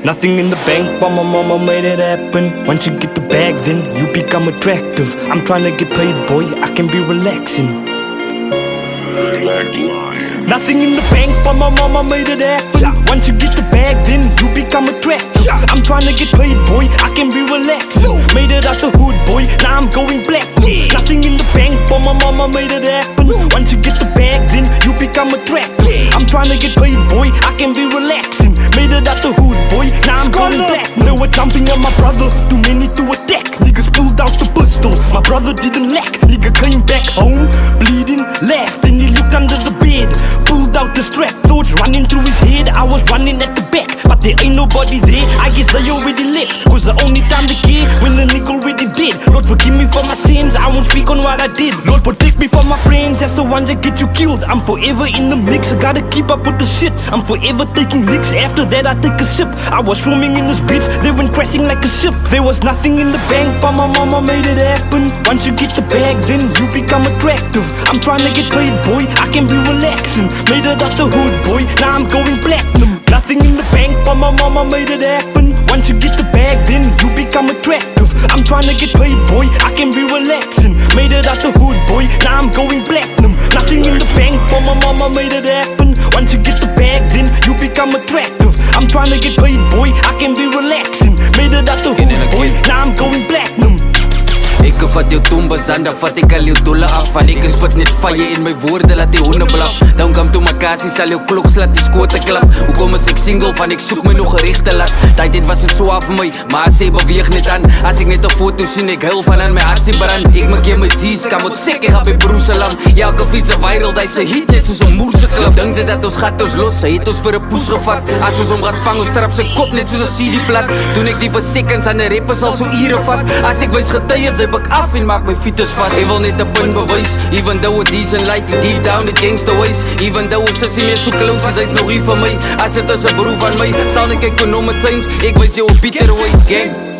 Nothing in the bank, but my mama made it happen. Once you get the bag, then you become attractive. I'm trying to get paid, boy, I can be relaxing. Nothing in the bank, but my mama made it happen. Once you get the bag, then you become attractive. I'm trying to get paid, boy, I can be relaxing. Made it out the hood, boy, now I'm going black. Nothing in the bank, but my mama made it happen. Once you get the bag, then you become attractive. I'm trying to get paid, boy, I can be relaxing. Made it out the hood, boy, now I'm going black. They were jumping at my brother, too many to attack. Niggas pulled out the pistol, my brother didn't lack. Nigga came back home, bleeding, laughed, and he looked under the bed. Pulled out the strap, thoughts running through his head. I was running at the back, but there ain't nobody there. I guess they already left, cause the only time they care when the nigga already dead. Lord forgive me for my sins, I won't speak on what I did. Lord protect me from my friends, that's the ones that get you killed. I'm forever in the mix, I gotta keep up with the shit. I'm forever taking licks, after that I take a sip. I was swimming in this bitch, they went crashing like a ship. There was nothing in the bank, but my mama made it happen. Once you get the bag, then you become attractive. I'm trying to get paid, boy, I can be relaxing. Made it out the hood, boy, now I'm going platinum. Nothing in the bank, but my mama made it happen. Once you get the bag, then you become attractive. I'm trying to get paid, boy, I can be relaxing. Made it out the hood, boy, now I'm going platinum. Nothing in the bank, but my mama made it happen. Once you get the bag, then you become attractive. I'm trying to get paid, boy, I can be relaxing. Made it out the hood, boy, now I'm going platinum. Ek vat jou tombas aan, dan vat ek al jou dolle af. Want ek spit net vye in my woorde, laat die honde blaf. Dan kom toe my kassie, sal jou kloks laat die skote klap. Hoekom is ek single, van ek soek my nog gerichte laat. Die tijd was het so af vir my, maar sy beweeg net aan. As ek net 'n foto sien, ek huil van aan my hartsie brand. Ek maak jy my G's, kan moet sek, ek gaan by broeselam. Elke fiets a viral, die sy hit net soos 'n moerse klip. Dink dit dat ons gaat ons los, sy het ons vir 'n poes gevat. As ons hom gaat vang, ons trap sy kop net soos 'n CD plat. Doen ek die vir seconds, aan die rappers sal so ure vat. As ek wys getuies, sy bak af en maak my fiets vast. Ek wil net 'n punt bewys, even though it decent like deep down it gangsta ways. Even though ons is nie meer so close, sy's nog hier vir my. As dit is 'n broer van my, sal ek kyk kon om het syns, ek wys jou 'n beter way, gang.